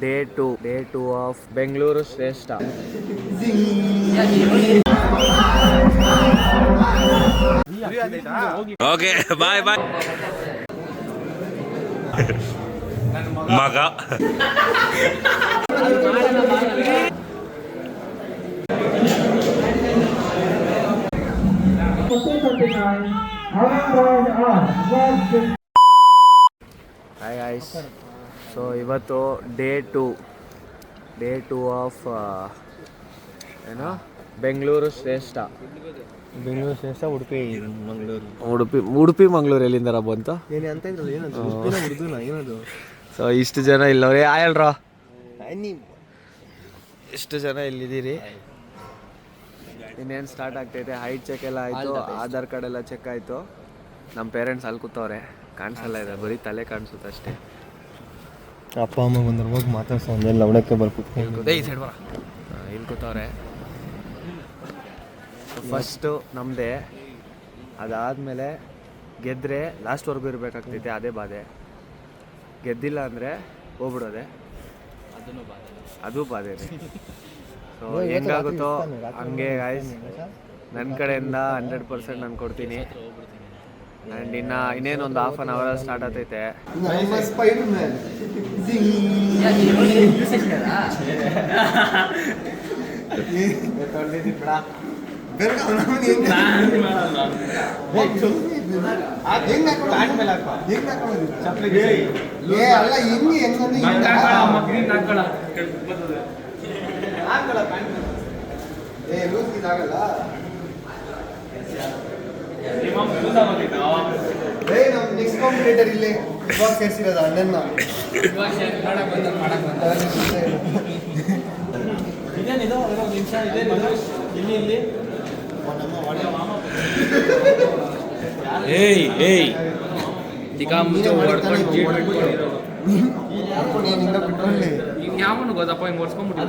Day to of Bengaluru ಶ್ರೇಷ್ಠ. Okay bye ಬಾಯ್ ಮಗ. Hi guys, so ಇವತ್ತು ಡೇ ಟು ಆಫ್ ಏನು ಬೆಂಗಳೂರು ಶ್ರೇಷ್ಠ. ಉಡುಪಿ ಮಂಗಳೂರು ಎಲ್ಲಿಂದಾರ ಬಂತು ಸೊ ಇಷ್ಟು ಜನ ಇಲ್ಲವ್ರಿ. ಆಯಲ್ರ ಇಷ್ಟು ಜನ ಇಲ್ಲಿದ್ದೀರಿ. ಇನ್ನೇನು ಸ್ಟಾರ್ಟ್ ಆಗ್ತೈತೆ. ಹೈಟ್ ಚೆಕ್ ಎಲ್ಲ ಆಯಿತು, ಆಧಾರ್ ಕಾರ್ಡ್ ಎಲ್ಲ ಚೆಕ್ ಆಯಿತು. ನಮ್ಮ ಪೇರೆಂಟ್ಸ್ ಅಲ್ಲಿ ಕೂತವ್ರೆ, ಕಾಣಿಸಲ್ಲ ಇದೆ, ಬರೀ ತಲೆ ಕಾಣಿಸುತ್ತೆ ಅಷ್ಟೇ. ಅಪ್ಪ ಅಮ್ಮ ಬಂದ್ರೆ ಹೋಗಿ ಮಾತಾಡ್ಸೋ ಲವಣಕ್ಕೆ ಇಲ್ಲಿ ಕೂತವ್ರೆ. ಫಸ್ಟು ನಮ್ಮದೇ, ಅದಾದಮೇಲೆ ಗೆದ್ದರೆ ಲಾಸ್ಟ್ವರೆಗೂ ಇರಬೇಕಾಗ್ತೈತೆ, ಅದೇ ಬಾಧೆ. ಗೆದ್ದಿಲ್ಲ ಅಂದರೆ ಹೋಗ್ಬಿಡೋದೆ, ಅದು ಬಾಧೆನೇ. ಸೊ ಹೆಂಗಾಗುತ್ತೋ ಹಂಗೆ ಗಾಯ್ಸ್. ನನ್ನ ಕಡೆಯಿಂದ 100% ನಾನು ಕೊಡ್ತೀನಿ. ಆ್ಯಂಡ್ ಇನ್ನೇನೊಂದು ಹಾಫ್ ಆನ್ ಅವರ್ ಸ್ಟಾರ್ಟ್ ಆಗ್ತೈತೆ. ನೆಕ್ಸ್ಟ್ ಕಾಂಪಿಟೇಟರ್ ಇಲ್ಲೇ ಇವಾಗ ಸೇರಿಸಿರೋದ ಅಣ್ಣನ. ಯಾವನು ಗೊತ್ತಪ್ಪ ಹಿಂಗೆ ಓಡಿಸ್ಕೊಂಡ್ಬಿಟ್ಟು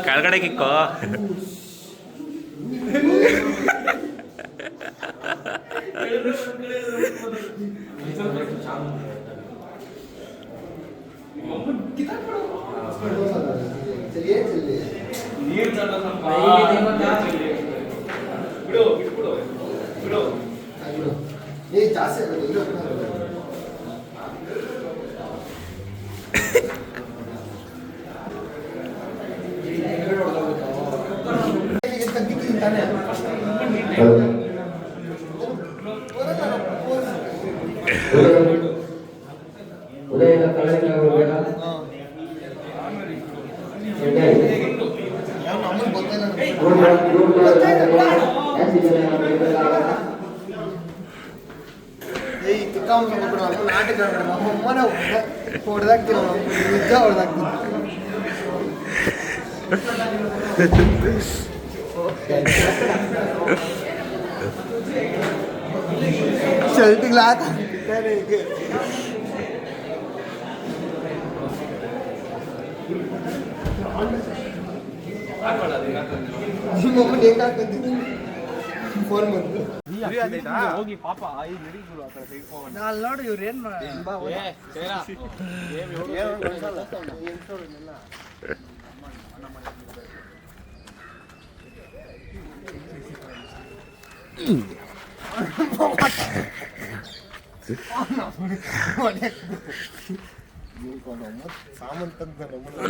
ಕೆಳಗಡೆ ಕಿಕ್ಕೋ. ನಾಟಕ ಅಮ್ಮನ ಹೊಡೆದಾಗ್ತೀವಿ, ನಿಜ ಹೊಡೆದಾಗ್ತೀವಿ. ಶರ್ಟಿಗೆ ಹಾಕಿದ್ದಾರೆ ಈಗ. ನಿಮ್ಮಮ್ಮನ ಹೆಂಗೆ ಹಾಕಿದ್ದೀನಿ ಫೋನ್ ಬಂತು. ಹೋಗಿ ಪಾಪ ನೋಡಿ ಇವ್ರು ಏನ್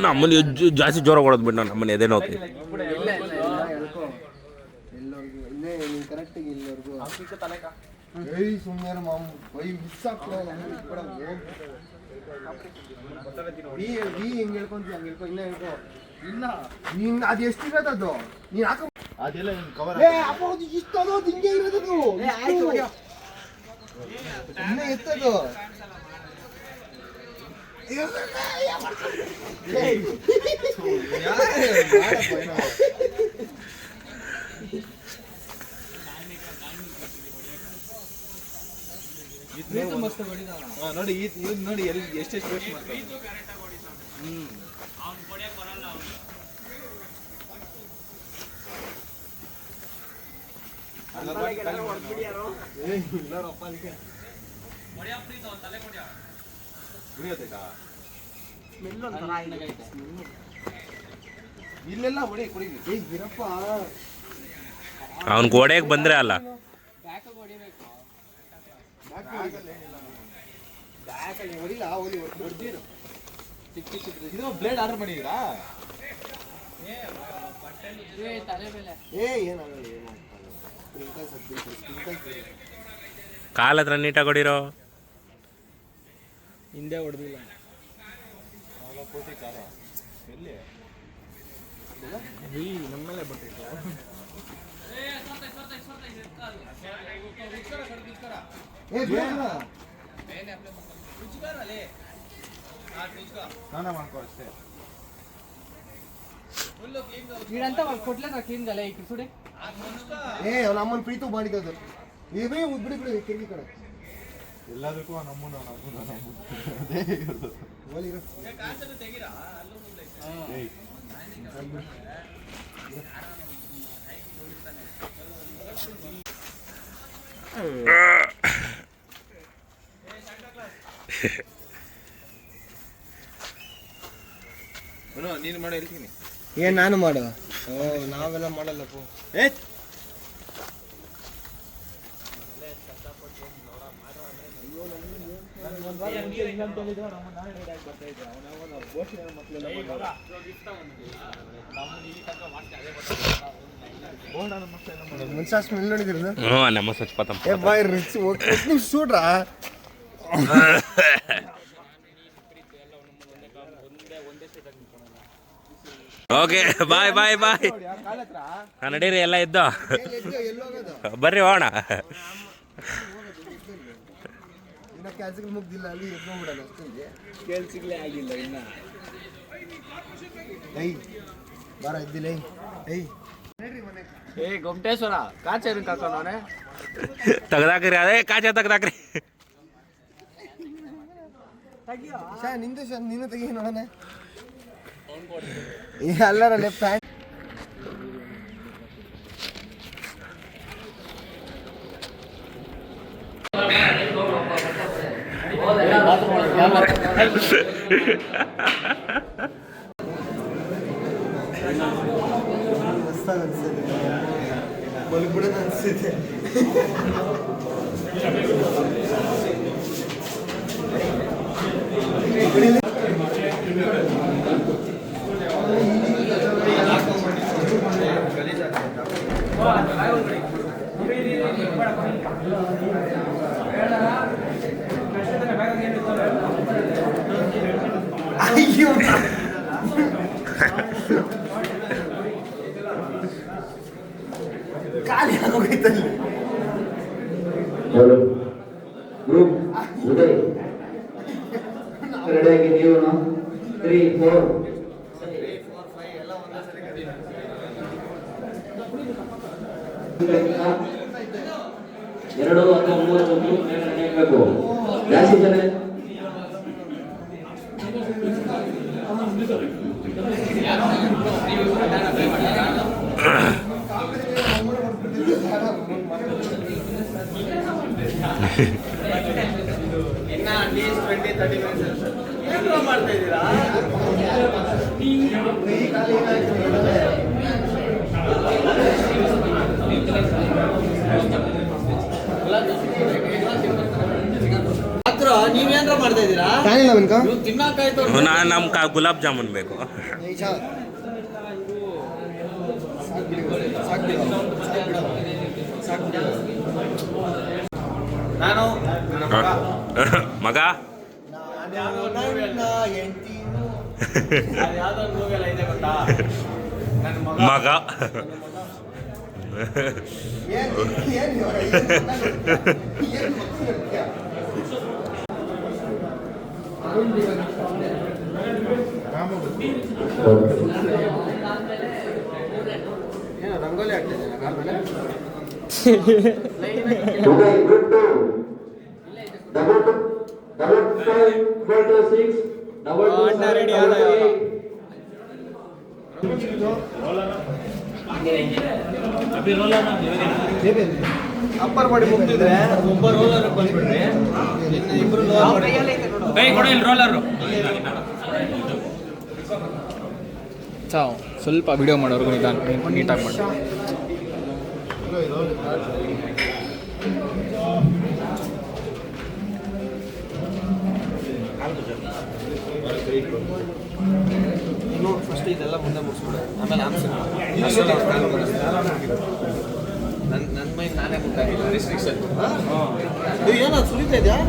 ನಮ್ಮಲ್ಲಿ ಜಾಸ್ತಿ ಜೋರ ಹೊಡೋದು ಬಿಟ್ಟು ನಮ್ಮನೆ ಎದೆ ನೋವು. ಸುಮ್ಮನೆ ಹೆಂಗ್ ಹೇಳ್ಕೊಂತೀವಿ ಹಂಗೆ ಹೇಳ್ಕೊ, ಇಲ್ಲ ಹೇಳ್ಕೊ. ಇಲ್ಲ ನೀನ್ ಅದು ಎಷ್ಟಿರೋದು ನೀನ್ ಹಾಕ ಅದೆಲ್ಲ ಕವರ್ ಇಷ್ಟದು ಹಿಂಗೆ ಇರೋದು ಸುಮ್ಮನೆ ಎತ್ತದು ನೋಡಿ ನೋಡಿ ಎಲ್ಲಿ ಎಷ್ಟೆಷ್ಟು ವೇಸ್ಟ್ ಮಾಡ್ತಾರೆ. ಇಲ್ಲೆಲ್ಲ ಹೊಡಿ ಕುಡಿ ಗಿರಪ್ಪ ಅವ್ನು ಗೋಡೆಗೆ ಬಂದ್ರೆ ಅಲ್ಲ ಇದು ಬ್ಲೇಡ್ ಆರ್ಡರ್ ಮಾಡಿದ್ದೀರಾ? ಕಾಲ್ ಹತ್ರ ನೀಟಾಗಿ ಹೊಡಿರೋ. ಹಿಂದೆ ಹೊಡೆದಿಲ್ಲ. ನಮ್ಮಲ್ಲೇ ಬರ್ತಿತ್ತು. ಸ್ನಾನ ಮಾಡ್ಕೋ ಅಷ್ಟೇ. వీడంతా కొట్లేదు క్లీన్ గా ఇక్కడ చూడే ಅವ್ನ ಅಮ್ಮನ ಪ್ರೀತು ಮಾಡಿದ್ದು ಇವೇ ಬಿಡಿ ಬಿಡಿ ಕಿಟಕಿ ಕಡೆ ಎಲ್ಲದಕ್ಕೂ ನಮ್ಮನ್ನ ನೀನು ಮಾಡಿ ಹೇಳ್ತೀನಿ. ಏನ್ ನಾನು ಮಾಡು ನಾವೆಲ್ಲ ಮಾಡಲ್ಲಪ್ಪ. ಮುನ್ಸಾ ಸ್ಮೆಲ್ ನೋಡಿದಿರ ಹ್ಞೂ ನಮ್ಮ ಸ್ವಚ್ಛಪತಂ ಏ ಬಾಯ್ ರಿಚ್ ನೀವು చూಡ್రా. ಓಕೆ ಬಾಯ್ ಬಾಯ್ ಬಾಯ್. ನಡೀರಿ ಎಲ್ಲ ಇದ್ದು ಬರ್ರಿ ಹೋಣ. ಇನ್ನ ಕೆಲ್ಸಕ್ಕೆ ಮುಗ್ದಿಲ್ಲ ಅಲ್ಲಿ ಎದ್ಕೊಂಡ್ಬಿಡಲ್ಲ ಅಷ್ಟೊಂದು ಕೆಲ್ಸಗಳೇ ಆಗಿಲ್ಲ ಇನ್ನ. ಏಯ್ ಬಾರ ಇದ್ದಿಲ್ಲ ಏಯ್ ಏ ಗೊಮ್ಟೇಶ್ವರ ಕಾಚೇರಿ ಕಾಕೋನವನೇ ತೆಗ್ದಾಕ್ರಿ ಅದೇ ಕಾಚೆ ತೆಗ್ದಾಕ್ರಿ. ಶಾ ನಿಂದು ಶಾ ನೀನು ತೆಗಿ ನೋಡೋಣ. ಎಲ್ಲರಲ್ಲೇ ಪ್ಯಾಂಟ್ ಮಲ್ಬಿಡೋದು ಅನ್ಸುತ್ತೆ. ಅಯ್ಯೋ ಖಾಲಿ ಆಗೋಗೈತಲ್ಲಿ. ಗ್ರೂಪ್ ಉದಯ್ ರೆಡಿಯಾಗಿ ನೀವು 3 4 2 ಅಥವಾ 3 ರೆಡಿಯಾಗಬೇಕು. ಜಾಸ್ತಿ ಜನ ಇನ್ನ ಅಟ್ಲೀಸ್ಟ್ 20-30 ಮಿನಿಟ್ಸ್ ಏನು ಮಾಡ್ತಾ ಇದ್ದೀರಾ? ಮಾತ್ರ ನೀವೇನ್ರ ಮಾಡ್ತಾ ಇದ್ದೀರಾ? ಕಾಣಿಲ್ಲ ಅವನ್ಕ ತಿನ್ನಕಾಯ್ತು. ನಮ್ಗೆ ಗುಲಾಬ್ ಜಾಮೂನ್ ಬೇಕು. ನಾನು ಮಗ ಯಾವ್ದೋ ಮೂವಿ ಎಲ್ಲ ಇದೆ ಗೊತ್ತಾ? ನನ್ನ ಮಗ ರಂಗೋಲಿ ಆಗ್ತಿದೆ Okay, group 2. Double 5, 6, double 2, 7, upper ಮಾಡಿ ಮುಗಿದ್ರೆ ಒಬ್ಬ ರೋಲರ್ ಬಂದ್ಬಿಡ್ರಿ ಇಬ್ರು ಸ್ವಲ್ಪ ವಿಡಿಯೋ ಮಾಡೋರ್ಗು ನೀಟಾಗಿ ಮಾಡಿ. ಇನ್ನು ಫಸ್ಟ್ ಇದೆಲ್ಲ ಮುಂದೆ ಮುಗಿಸ್ಬಿಡು ಆಮೇಲೆ ನನ್ನ ಮೈಂಡ್ ನಾನೇ ಮುಂದಾಗಿಲ್ಲ ರಿಸ್ಟ್ರಿಕ್ಷನ್ ಏನೋ ಸುರಿತಾ ಇದೆಯಾ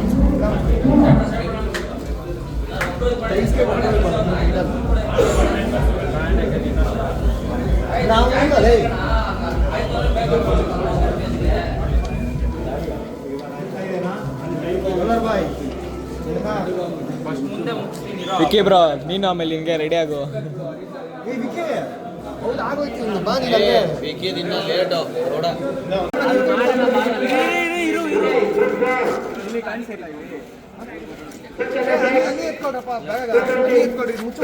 ವಿಕ್ಕಿ ಬ್ರೋ ನೀನು ಆಮೇಲೆ ಹಿಂಗೆ ರೆಡಿ ಆಗು. ಹೌದು ಆಗೋಯ್ತು ಇನ್ನು ಬಾ ನೀನು ಬೇಕಿದಿನ್ನ ಲೇಟು ನೋಡ ಎತ್ಕೊಡಪ್ಪ ಬೇಗ ಎತ್ಕೊಡ್ರಿ ಮುಚ್ಚು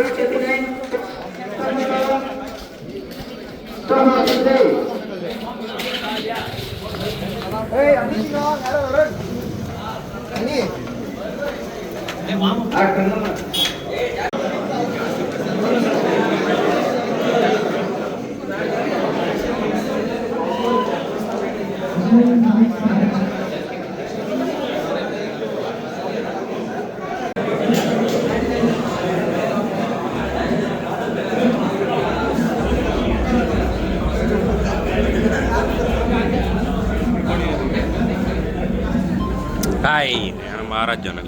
ಹಾಯ್ ಮಹಾರಾಜ್ ಜನ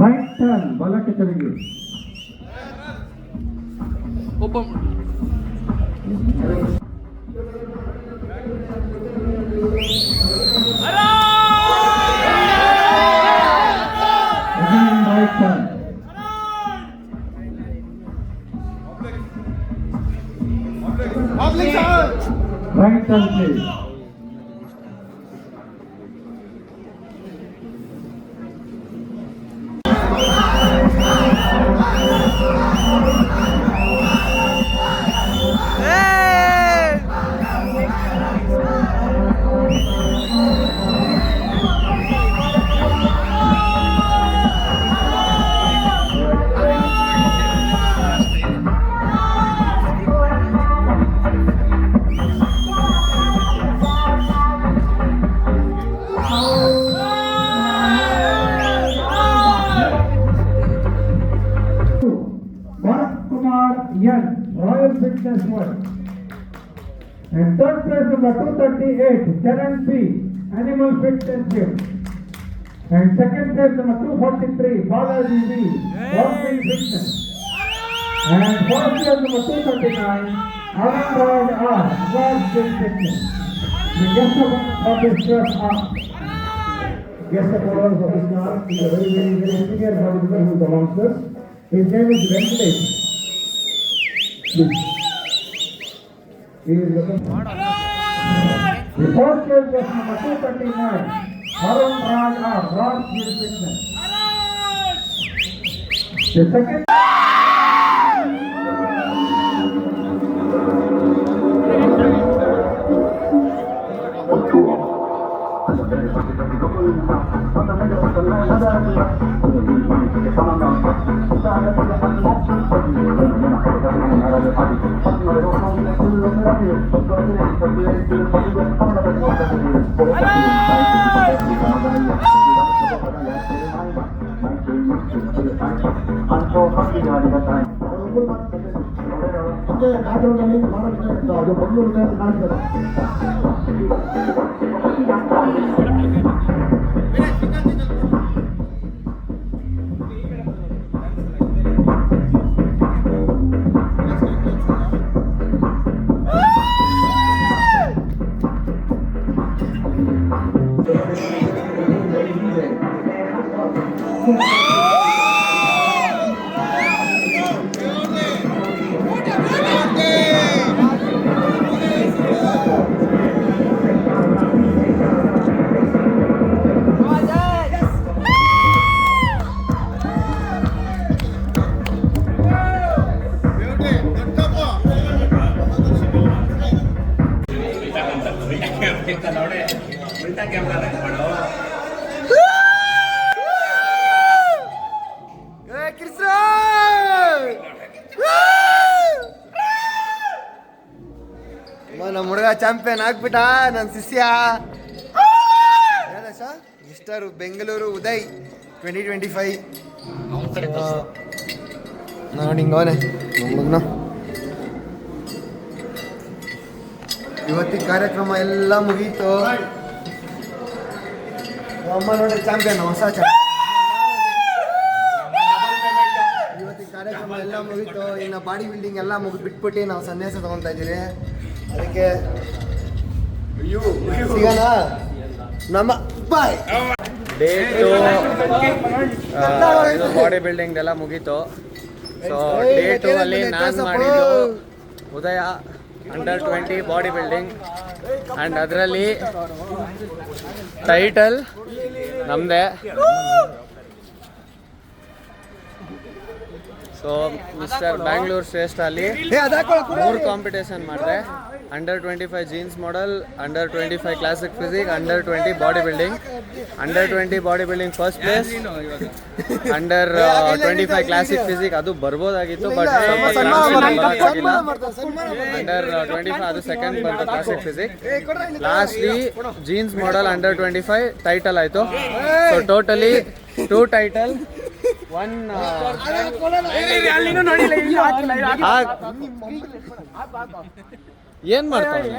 ರೈಟ್ ಟರ್ನ್ ಬಲಕ್ಕೆ ತಿರುಗಿ right turn right turn please Yan, Royal Fitness World. And third place number 238, Charan P, Animal Fitness Gym. And second place number 243, Balaji B, Walking Fitness. And fourth place number 239, Arun Raj R, Raj Gym Fitness. The guest of this class are guest of honor of this class is a very senior bodybuilder who belongs to us. His name is Venkatesh. He is looking for the first place was number 239, Arun Raj R, Raj Gym Fitness. The second Hello! ಕಾಸರಗೋಡಿನಲ್ಲಿ ಮಹಾರಾಷ್ಟ್ರ ಅದು ಮಂಗಳೂರು ಕಾಣಿಸ್ತದೆ. ನಮ್ಮ ಹುಡುಗ champion ಆಗ್ಬಿಟ್ಟ ನನ್ನ ಶಿಷ್ಯ mister Bengaluru Uday 2025 ನೋಡಿ ಹಿಂಗವನೆ ಹುಡುಗನ. ಇವತ್ತಿನ ಕಾರ್ಯಕ್ರಮ ಎಲ್ಲ ಮುಗೀತು. ಅಮ್ಮ ನೋಡ್ರಿ ಚಾಂಪಿಯನ್ ಹೊಸ ಚಾಂಪಿಯನ್. ಇವತ್ತಿನ ಕಾರ್ಯಕ್ರಮ ಎಲ್ಲ ಮುಗೀತು. ಇನ್ನು ಬಾಡಿ ಬಿಲ್ಡಿಂಗ್ ಎಲ್ಲ ಬಿಟ್ಬಿಟ್ಟು ನಾವು ಸನ್ಯಾಸ ತಗೊತಾ ಇದ್ದೀರಿ. ಅದಕ್ಕೆ ಸಿಗೋಣ ನಮ್ಮ ಬಾಯ್. ಡೇ 2 ಬಾಡಿ ಬಿಲ್ಡಿಂಗ್ ಎಲ್ಲ ಮುಗೀತು. ಸೊ ಡೇ 2 ಅಲ್ಲಿ ನಾನು ಮಾಡಿದ್ದು ಉದಯ ಅಂಡರ್ 20 ಬಾಡಿ ಬಿಲ್ಡಿಂಗ್ ಆ್ಯಂಡ್ ಅದರಲ್ಲಿ ಟೈಟಲ್ ನಮ್ಮದೇ. ಸೊ ಮಿಸ್ಟರ್ ಬ್ಯಾಂಗ್ಳೂರ್ ಶ್ರೇಷ್ಠ ಅಲ್ಲಿ 3 ಕಾಂಪಿಟೇಷನ್ ಮಾಡಿದೆ. Under 25 jeans model, under 25 classic physique, under 20 body building. Under 20 body building first place, under 25 classic physique ಅದು ಬರ್ಬೋದಾಗಿತ್ತು ಬಟ್ ಅಂಡರ್ 25 ಅದು ಸೆಕೆಂಡ್ ಬಂತು classic physique. Lastly jeans model under 25 title ಆಯಿತು. So totally 2 title, 1 ಏನ್ ಮಾಡ್ತಾರೆ.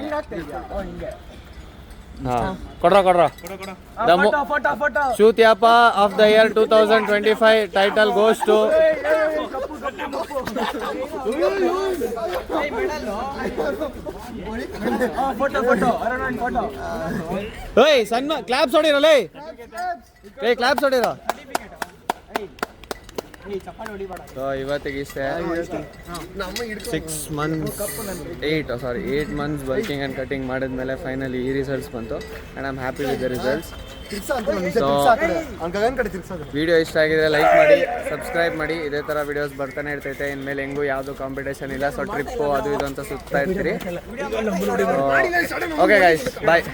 ಕೊಡ್ರ ಶೂತ್ಯಾಪ of the year 2025 title goes to ಸಣ್ಣ claps ಹೊಡಿರಲ್ಲ. Claps ಹೊಡಿರೋ. ಇವತ್ತಿಗೆ ಇಷ್ಟೇ. 8 months ವರ್ಕಿಂಗ್ ಆ್ಯಂಡ್ ಕಟಿಂಗ್ ಮಾಡಿದ್ಮೇಲೆ ಫೈನಲಿ ಈ ರಿಸಲ್ಟ್ಸ್ ಬಂತು and I am happy with the results. So video ಇಷ್ಟ ಆಗಿದ್ರೆ ಲೈಕ್ ಮಾಡಿ, ಸಬ್ಸ್ಕ್ರೈಬ್ ಮಾಡಿ. ಇದೇ ಥರ ವಿಡಿಯೋಸ್ ಬರ್ತಾನೆ ಇರ್ತೈತೆ. ಇನ್ಮೇಲೆ ಹೆಂಗೂ ಯಾವುದು ಕಾಂಪಿಟೇಷನ್ ಇಲ್ಲ. ಸೊ ಟ್ರಿಪ್ಪು ಅದು ಇದು ಅಂತ ಸುತ್ತಾ ಇರ್ತೀರಿ. ಓಕೆ ಗೈಸ್, ಬಾಯ್.